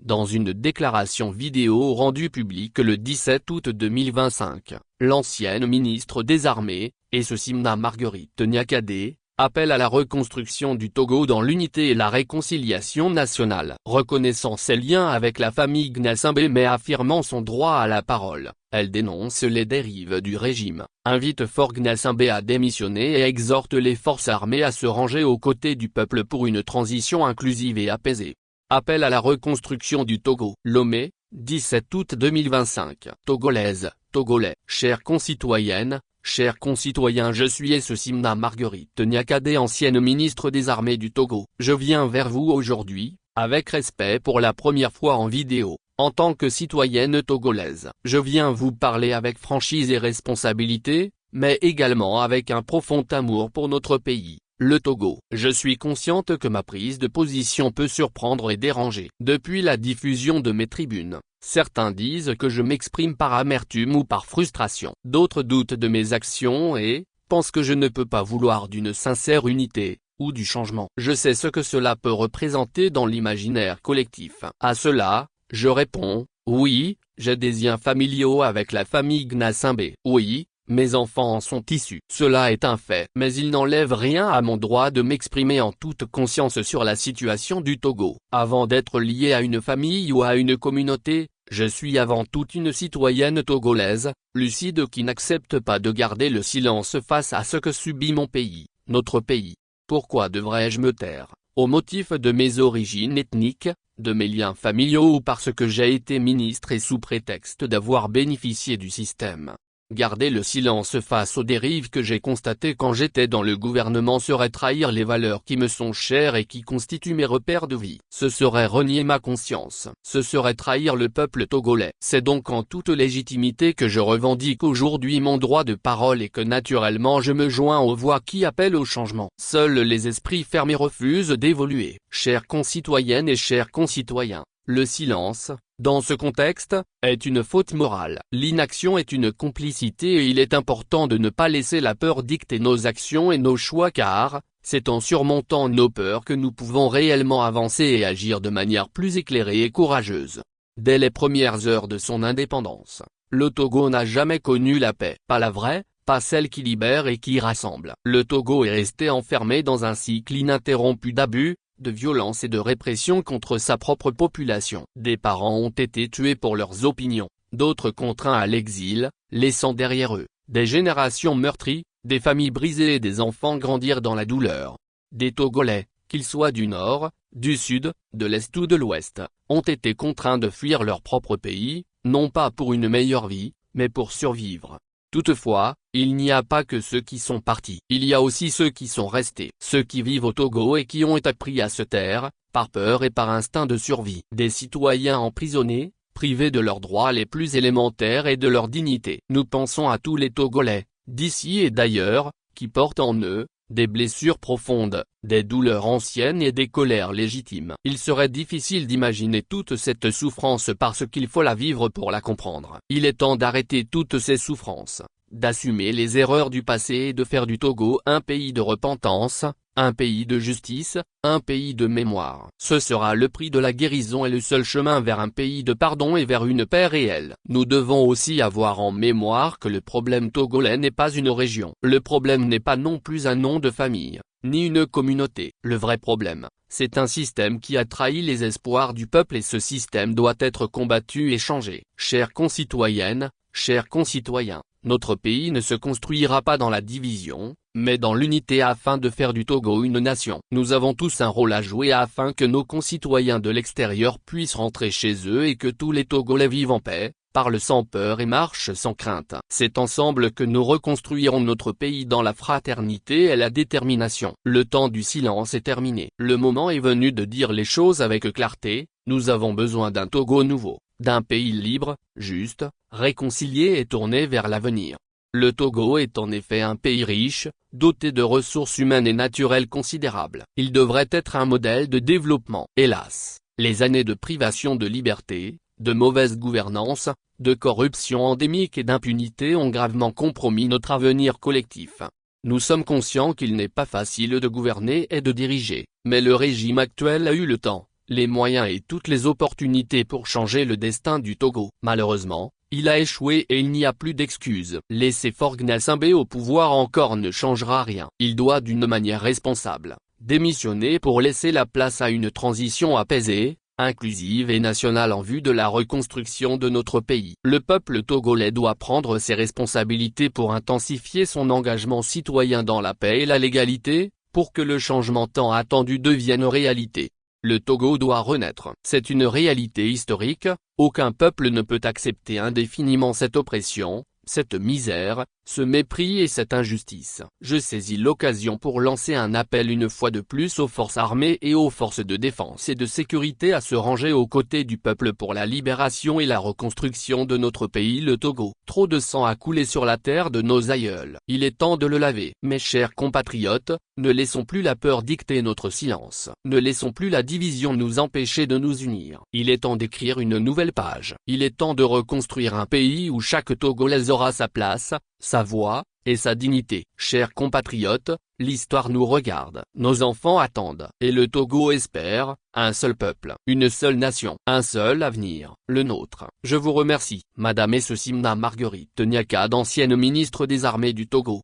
Dans une déclaration vidéo rendue publique le 17 août 2025, l'ancienne ministre des Armées, Essosimna Marguerite Niakhaté, appelle à la reconstruction du Togo dans l'unité et la réconciliation nationale. Reconnaissant ses liens avec la famille Gnassingbé mais affirmant son droit à la parole, elle dénonce les dérives du régime, invite Faure Gnassingbé à démissionner et exhorte les forces armées à se ranger aux côtés du peuple pour une transition inclusive et apaisée. Appel à la reconstruction du Togo. Lomé, 17 août 2025. Togolaise, Togolais, chères concitoyennes, chers concitoyens, je suis Essosimna Marguerite Niakhaté, ancienne ministre des Armées du Togo. Je viens vers vous aujourd'hui, avec respect pour la première fois en vidéo, en tant que citoyenne togolaise. Je viens vous parler avec franchise et responsabilité, mais également avec un profond amour pour notre pays, le Togo. Je suis consciente que ma prise de position peut surprendre et déranger. Depuis la diffusion de mes tribunes, certains disent que je m'exprime par amertume ou par frustration. D'autres doutent de mes actions et pensent que je ne peux pas vouloir d'une sincère unité, ou du changement. Je sais ce que cela peut représenter dans l'imaginaire collectif. À cela, je réponds, oui, j'ai des liens familiaux avec la famille Gnassingbé. Oui, mes enfants en sont issus. Cela est un fait. Mais il n'enlève rien à mon droit de m'exprimer en toute conscience sur la situation du Togo. Avant d'être lié à une famille ou à une communauté, je suis avant tout une citoyenne togolaise, lucide qui n'accepte pas de garder le silence face à ce que subit mon pays, notre pays. Pourquoi devrais-je me taire, au motif de mes origines ethniques, de mes liens familiaux ou parce que j'ai été ministre et sous prétexte d'avoir bénéficié du système? Garder le silence face aux dérives que j'ai constatées quand j'étais dans le gouvernement serait trahir les valeurs qui me sont chères et qui constituent mes repères de vie. Ce serait renier ma conscience. Ce serait trahir le peuple togolais. C'est donc en toute légitimité que je revendique aujourd'hui mon droit de parole et que naturellement je me joins aux voix qui appellent au changement. Seuls les esprits fermés refusent d'évoluer. Chères concitoyennes et chers concitoyens, le silence, dans ce contexte, est une faute morale. L'inaction est une complicité et il est important de ne pas laisser la peur dicter nos actions et nos choix car, c'est en surmontant nos peurs que nous pouvons réellement avancer et agir de manière plus éclairée et courageuse. Dès les premières heures de son indépendance, le Togo n'a jamais connu la paix. Pas la vraie, pas celle qui libère et qui rassemble. Le Togo est resté enfermé dans un cycle ininterrompu d'abus, de violence et de répression contre sa propre population. Des parents ont été tués pour leurs opinions, d'autres contraints à l'exil, laissant derrière eux des générations meurtries, des familles brisées et des enfants grandir dans la douleur. Des Togolais, qu'ils soient du nord, du sud, de l'est ou de l'ouest, ont été contraints de fuir leur propre pays, non pas pour une meilleure vie, mais pour survivre. Toutefois, il n'y a pas que ceux qui sont partis. Il y a aussi ceux qui sont restés. Ceux qui vivent au Togo et qui ont appris à se taire, par peur et par instinct de survie. Des citoyens emprisonnés, privés de leurs droits les plus élémentaires et de leur dignité. Nous pensons à tous les Togolais, d'ici et d'ailleurs, qui portent en eux des blessures profondes, des douleurs anciennes et des colères légitimes. Il serait difficile d'imaginer toute cette souffrance parce qu'il faut la vivre pour la comprendre. Il est temps d'arrêter toutes ces souffrances, d'assumer les erreurs du passé et de faire du Togo un pays de repentance, un pays de justice, un pays de mémoire. Ce sera le prix de la guérison et le seul chemin vers un pays de pardon et vers une paix réelle. Nous devons aussi avoir en mémoire que le problème togolais n'est pas une région. Le problème n'est pas non plus un nom de famille, ni une communauté. Le vrai problème, c'est un système qui a trahi les espoirs du peuple et ce système doit être combattu et changé. Chères concitoyennes, chers concitoyens, notre pays ne se construira pas dans la division, mais dans l'unité afin de faire du Togo une nation. Nous avons tous un rôle à jouer afin que nos concitoyens de l'extérieur puissent rentrer chez eux et que tous les Togolais vivent en paix, parlent sans peur et marchent sans crainte. C'est ensemble que nous reconstruirons notre pays dans la fraternité et la détermination. Le temps du silence est terminé. Le moment est venu de dire les choses avec clarté. Nous avons besoin d'un Togo nouveau, d'un pays libre, juste, réconcilié et tourné vers l'avenir. Le Togo est en effet un pays riche, doté de ressources humaines et naturelles considérables. Il devrait être un modèle de développement. Hélas, les années de privation de liberté, de mauvaise gouvernance, de corruption endémique et d'impunité ont gravement compromis notre avenir collectif. Nous sommes conscients qu'il n'est pas facile de gouverner et de diriger, mais le régime actuel a eu le temps, les moyens et toutes les opportunités pour changer le destin du Togo. Malheureusement, il a échoué et il n'y a plus d'excuses. Laisser Faure Gnassingbé au pouvoir encore ne changera rien. Il doit d'une manière responsable démissionner pour laisser la place à une transition apaisée, inclusive et nationale en vue de la reconstruction de notre pays. Le peuple togolais doit prendre ses responsabilités pour intensifier son engagement citoyen dans la paix et la légalité, pour que le changement tant attendu devienne réalité. Le Togo doit renaître. C'est une réalité historique, aucun peuple ne peut accepter indéfiniment cette oppression, cette misère, ce mépris et cette injustice. Je saisis l'occasion pour lancer un appel une fois de plus aux forces armées et aux forces de défense et de sécurité à se ranger aux côtés du peuple pour la libération et la reconstruction de notre pays le Togo. Trop de sang a coulé sur la terre de nos aïeuls. Il est temps de le laver. Mes chers compatriotes, ne laissons plus la peur dicter notre silence. Ne laissons plus la division nous empêcher de nous unir. Il est temps d'écrire une nouvelle page. Il est temps de reconstruire un pays où chaque Togolais aura sa place, sa voix, et sa dignité. Chers compatriotes, l'histoire nous regarde, nos enfants attendent, et le Togo espère, un seul peuple, une seule nation, un seul avenir, le nôtre. Je vous remercie, Madame Essimna Marguerite Niakade, ancienne ministre des Armées du Togo.